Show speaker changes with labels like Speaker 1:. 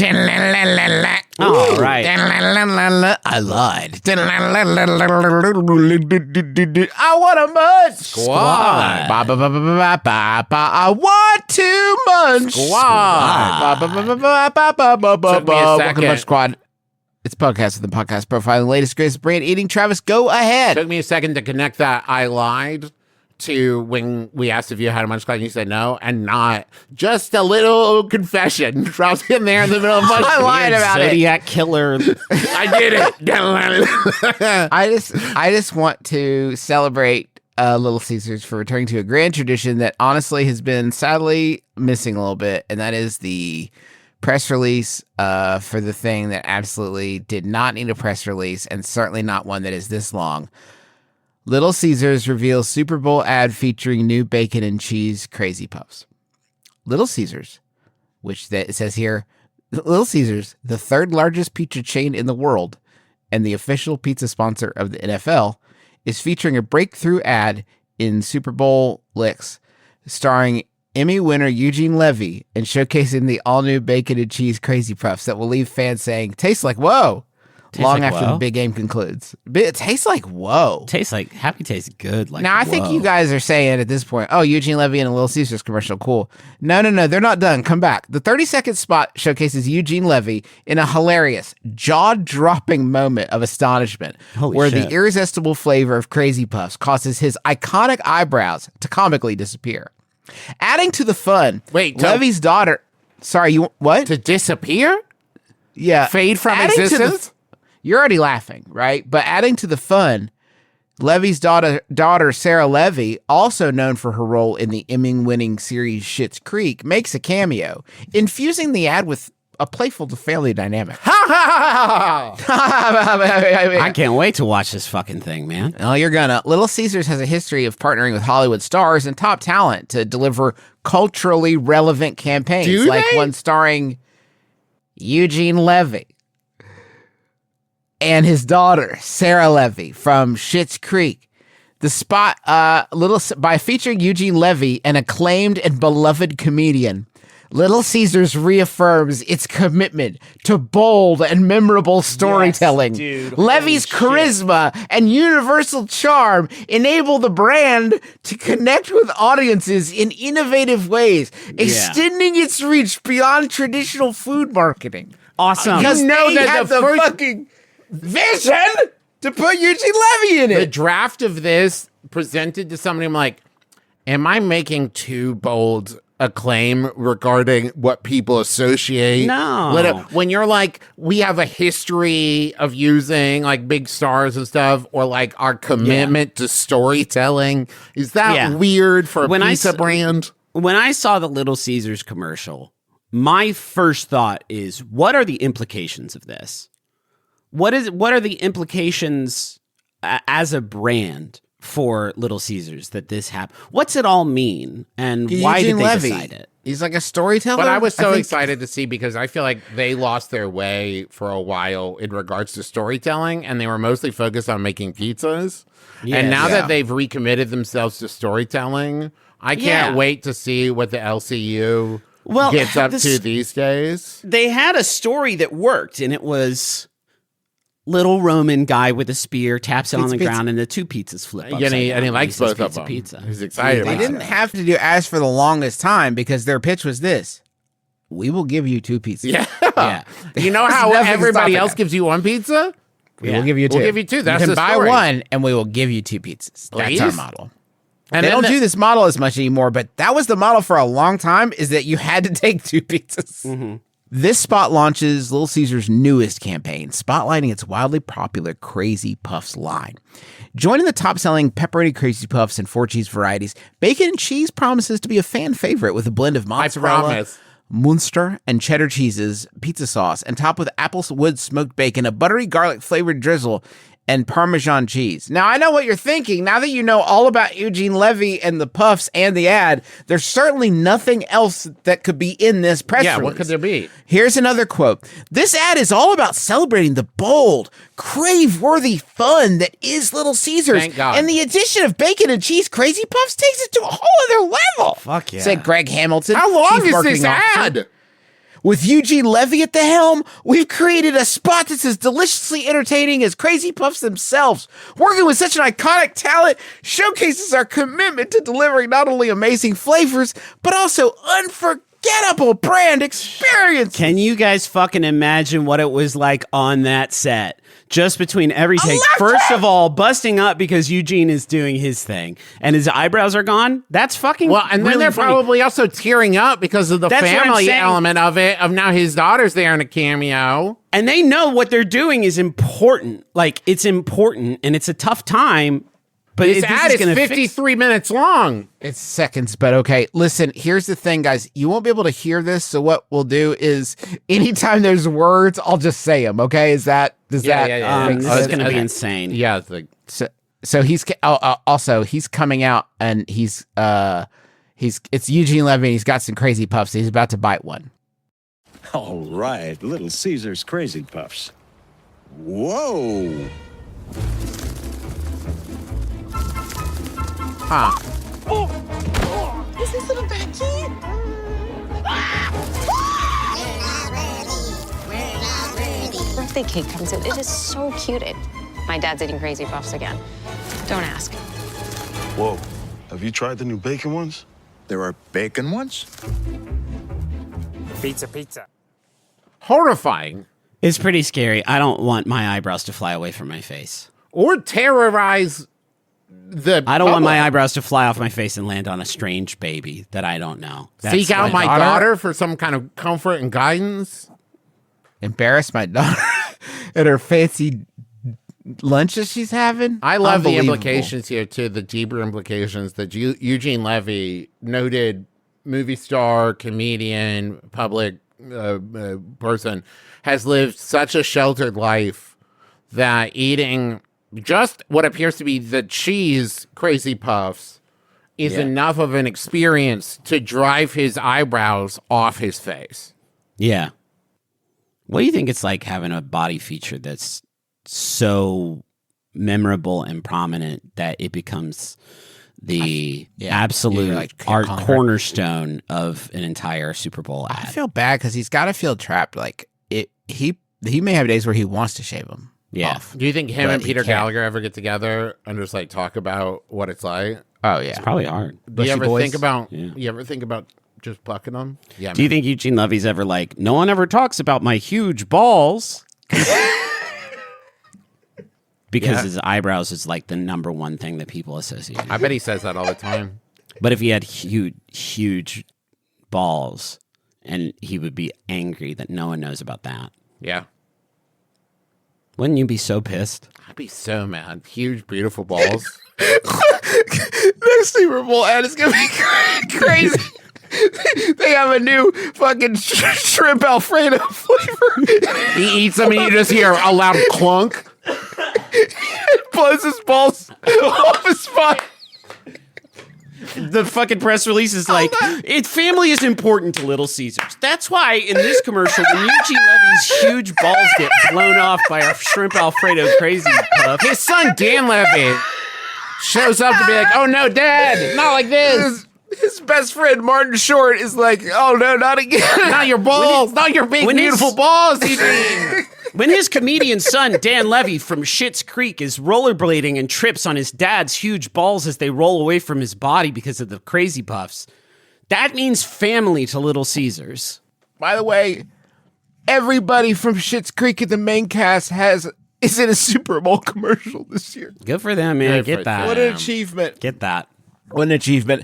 Speaker 1: All right.
Speaker 2: I lied. I want a munch.
Speaker 1: Squad.
Speaker 2: I want to munch.
Speaker 1: Squad.
Speaker 2: Welcome to
Speaker 1: second.
Speaker 2: Munch Squad. It's podcast with the podcast profiling the latest greatest brand eating. Travis, go ahead.
Speaker 1: Took me a second to connect that I lied to when we asked if you had a Munch Squad and you said no, and not just a little confession. Drops in there in the middle of Munch.
Speaker 2: I lied about it.
Speaker 3: Zodiac killer.
Speaker 1: I did it.
Speaker 2: I just want to celebrate Little Caesars for returning to a grand tradition that honestly has been sadly missing a little bit, and that is the press release for the thing that absolutely did not need a press release, and certainly not one that is this long. Little Caesars reveals Super Bowl ad featuring new bacon and cheese Crazy Puffs. Little Caesars, it says here, Little Caesars, the third largest pizza chain in the world and the official pizza sponsor of the NFL, is featuring a breakthrough ad in Super Bowl licks, starring Emmy winner Eugene Levy and showcasing the all-new bacon and cheese Crazy Puffs that will leave fans saying, tastes like whoa, long
Speaker 3: like
Speaker 2: after
Speaker 3: whoa?
Speaker 2: the big game concludes. It tastes like whoa.
Speaker 3: Happy tastes good. Like,
Speaker 2: Now, I think you guys are saying at this point, oh, Eugene Levy and a Little Caesars commercial, cool. No, they're not done. Come back. The 30-second spot showcases Eugene Levy in a hilarious, jaw-dropping moment of astonishment
Speaker 3: Holy
Speaker 2: where
Speaker 3: shit.
Speaker 2: the irresistible flavor of Crazy Puffs causes his iconic eyebrows to comically disappear. Adding to the fun,
Speaker 1: Wait,
Speaker 2: Levy's daughter... Sorry, what?
Speaker 1: To disappear?
Speaker 2: Yeah.
Speaker 1: Fade from
Speaker 2: Adding to the-
Speaker 1: existence?
Speaker 2: You're already laughing, right? But adding to the fun, Levy's daughter Sarah Levy, also known for her role in the Emmy-winning series Schitt's Creek, makes a cameo, infusing the ad with a playful family dynamic.
Speaker 3: I can't wait to watch this fucking thing, man.
Speaker 2: Oh, you're gonna. Little Caesars has a history of partnering with Hollywood stars and top talent to deliver culturally relevant campaigns,
Speaker 1: Do
Speaker 2: like
Speaker 1: they?
Speaker 2: one starring Eugene Levy and his daughter Sarah Levy from Schitt's Creek. The spot, by featuring Eugene Levy, an acclaimed and beloved comedian, Little Caesars reaffirms its commitment to bold and memorable storytelling.
Speaker 3: dude.
Speaker 2: Levy's charisma and universal charm enable the brand to connect with audiences in innovative ways, extending its reach beyond traditional food marketing.
Speaker 3: Awesome.
Speaker 2: Because
Speaker 1: You know
Speaker 2: they
Speaker 1: that
Speaker 2: had
Speaker 1: the
Speaker 2: the
Speaker 1: first-
Speaker 2: fucking vision to put Eugene Levy in
Speaker 1: The
Speaker 2: it.
Speaker 1: draft of this presented to somebody, I'm like, am I making too bold a claim regarding what people associate?
Speaker 3: No.
Speaker 1: When you're like, we have a history of using like big stars and stuff, or like our commitment to storytelling, is that
Speaker 3: Yeah.
Speaker 1: weird for a
Speaker 3: When I
Speaker 1: pizza
Speaker 3: s-
Speaker 1: brand?
Speaker 3: When I saw the Little Caesars commercial, my first thought is, what are the implications of this? What are the implications as a brand for Little Caesars that this happened? What's it all mean, and why did
Speaker 2: Eugene
Speaker 3: they
Speaker 2: Levy.
Speaker 3: decide it?
Speaker 2: He's like a storyteller.
Speaker 1: But I was so
Speaker 2: think-
Speaker 1: excited to see, because I feel like they lost their way for a while in regards to storytelling, and they were mostly focused on making pizzas. And now
Speaker 2: Yeah.
Speaker 1: that they've recommitted themselves to storytelling, I can't
Speaker 3: Yeah.
Speaker 1: wait to see what the LCU
Speaker 3: Well,
Speaker 1: gets up
Speaker 3: this-
Speaker 1: to these days.
Speaker 3: They had a story that worked, and it was little Roman guy with a spear taps it on the
Speaker 2: Pizza.
Speaker 3: ground, and the two pizzas flip
Speaker 1: And
Speaker 3: upside
Speaker 1: he
Speaker 3: down.
Speaker 1: likes
Speaker 3: says
Speaker 1: both of
Speaker 3: pizza,
Speaker 1: them.
Speaker 3: Pizza.
Speaker 1: He's excited
Speaker 2: They
Speaker 1: about
Speaker 2: didn't
Speaker 1: it.
Speaker 2: have to do ads for the longest time because their pitch was this: we will give you 2 pizzas.
Speaker 1: Yeah.
Speaker 3: Yeah.
Speaker 1: You know
Speaker 2: There's
Speaker 1: how
Speaker 2: nothing
Speaker 1: everybody
Speaker 2: stopping
Speaker 1: else
Speaker 2: them.
Speaker 1: gives you one pizza?
Speaker 2: We will give you 2.
Speaker 1: We'll give you 2. That's
Speaker 2: you
Speaker 1: the
Speaker 2: can buy
Speaker 1: story.
Speaker 2: one, and we will give you 2 pizzas. That's
Speaker 1: Please?
Speaker 2: our model.
Speaker 1: And
Speaker 2: They
Speaker 1: then
Speaker 2: don't do this model as much anymore, but that was the model for a long time, is that you had to take 2 pizzas.
Speaker 1: Mm-hmm.
Speaker 2: This spot launches Little Caesars' newest campaign, spotlighting its wildly popular Crazy Puffs line. Joining the top-selling pepperoni Crazy Puffs and 4 cheese varieties, bacon and cheese promises to be a fan favorite with a blend of mozzarella,
Speaker 1: promise.
Speaker 2: Munster, and cheddar cheeses, pizza sauce, and topped with applewood smoked bacon, a buttery garlic-flavored drizzle, and Parmesan cheese. Now, I know what you're thinking. Now that you know all about Eugene Levy and the Puffs and the ad, there's certainly nothing else that could be in this press
Speaker 1: Yeah,
Speaker 2: release.
Speaker 1: what could there be?
Speaker 2: Here's another quote. This ad is all about celebrating the bold, crave-worthy fun that is Little Caesars.
Speaker 1: Thank God.
Speaker 2: And the addition of bacon and cheese Crazy Puffs takes it to a whole other level.
Speaker 3: Fuck yeah.
Speaker 2: Said Greg Hamilton.
Speaker 1: How long
Speaker 2: Chief
Speaker 1: is
Speaker 2: Marketing
Speaker 1: this
Speaker 2: Officer.
Speaker 1: ad?
Speaker 2: With Eugene Levy at the helm, we've created a spot that's as deliciously entertaining as Crazy Puffs themselves. Working with such an iconic talent showcases our commitment to delivering not only amazing flavors, but also unforgettable brand experience.
Speaker 3: Can you guys fucking imagine what it was like on that set? Just between every take. First of all, busting up because Eugene is doing his thing and his eyebrows are gone. That's fucking
Speaker 1: Well, and then
Speaker 3: really
Speaker 1: they're
Speaker 3: funny.
Speaker 1: probably also tearing up because of the
Speaker 3: That's what I'm
Speaker 1: family
Speaker 3: saying.
Speaker 1: element of it, of now his daughter's there in a cameo.
Speaker 3: And they know what they're doing is important. Like, it's important and it's a tough time. But
Speaker 1: This
Speaker 3: this
Speaker 1: ad
Speaker 3: is
Speaker 1: is
Speaker 3: gonna
Speaker 1: 53 minutes long.
Speaker 2: It's seconds, but okay. Listen, here's the thing, guys. You won't be able to hear this, so what we'll do is anytime there's words, I'll just say them, okay? Does that
Speaker 3: This
Speaker 2: make
Speaker 3: is
Speaker 2: sense?
Speaker 3: going to be insane.
Speaker 1: Yeah, it's like,
Speaker 2: So he's also he's coming out and it's Eugene Levy and he's got some Crazy Puffs. He's about to bite one.
Speaker 4: All right, Little Caesar's Crazy Puffs. Whoa!
Speaker 1: huh.
Speaker 5: Is this little Becky?
Speaker 6: Birthday cake comes in. It is so cute. My dad's eating Crazy Puffs again. Don't ask.
Speaker 7: Whoa. Have you tried the new bacon ones?
Speaker 8: There are bacon ones?
Speaker 9: Pizza.
Speaker 1: Horrifying.
Speaker 3: It's pretty scary. I don't want my eyebrows to fly away from my face.
Speaker 1: Or terrorize the
Speaker 3: I don't want my
Speaker 1: public.
Speaker 3: eyebrows to fly off my face and land on a strange baby that I don't know.
Speaker 1: Seek out my daughter for some kind of comfort and guidance.
Speaker 2: Embarrass my daughter at her fancy lunches she's having.
Speaker 1: I love the
Speaker 2: Unbelievable.
Speaker 1: implications here, too, the deeper implications that Eugene Levy, noted movie star, comedian, public person, has lived such a sheltered life that eating just what appears to be the cheese Crazy Puffs is enough of an experience to drive his eyebrows off his face.
Speaker 3: Yeah. What do you think it's like having a body feature that's so memorable and prominent that it becomes the absolute
Speaker 2: like
Speaker 3: art
Speaker 2: calling her-
Speaker 3: cornerstone of an entire Super Bowl ad?
Speaker 2: I feel bad because he's got to feel trapped. Like he may have days where he wants to shave them.
Speaker 3: Yeah.
Speaker 2: off.
Speaker 1: Do you think him
Speaker 2: But
Speaker 1: and
Speaker 2: he
Speaker 1: Peter
Speaker 2: can't.
Speaker 1: Gallagher ever get together and just like talk about what it's like?
Speaker 2: Oh yeah.
Speaker 3: It's probably hard.
Speaker 1: Do you
Speaker 2: Bushy
Speaker 1: ever
Speaker 2: boys?
Speaker 1: think about?
Speaker 3: Yeah.
Speaker 1: You ever think about just plucking them? Yeah.
Speaker 3: Do you think Eugene Levy's ever like, no one ever talks about my huge balls? Because
Speaker 1: Yeah.
Speaker 3: his eyebrows is like the number one thing that people associate.
Speaker 1: I bet he says that all the time.
Speaker 3: But if he had huge balls, and he would be angry that no one knows about that.
Speaker 1: Yeah.
Speaker 3: Wouldn't you be so pissed?
Speaker 1: I'd be so mad. Huge, beautiful balls.
Speaker 2: Next Super Bowl ad is gonna be crazy. They have a new fucking shrimp Alfredo flavor.
Speaker 1: He eats them and you just hear a loud clunk.
Speaker 2: Blows his balls off his spine.
Speaker 3: The fucking press release is like, family is important to Little Caesars. That's why in this commercial, when Eugene Levy's huge balls get blown off by our shrimp Alfredo Crazy Puff,
Speaker 1: His son, Dan Levy, shows up to be like, oh no, Dad, not like this.
Speaker 2: His best friend Martin Short is like, oh no, not again.
Speaker 1: Not your balls. Not your big,
Speaker 3: when his-
Speaker 1: beautiful balls, Eugene.
Speaker 3: when his comedian son, Dan Levy from Schitt's Creek, is rollerblading and trips on his dad's huge balls as they roll away from his body because of the Crazy Puffs, that means family to Little Caesars.
Speaker 2: By the way, everybody from Schitt's Creek in the main cast is in a Super Bowl commercial this year.
Speaker 3: Good for them, man.
Speaker 1: Good
Speaker 3: Get
Speaker 1: for
Speaker 3: that.
Speaker 2: What an achievement.
Speaker 3: Get that.
Speaker 2: What an achievement.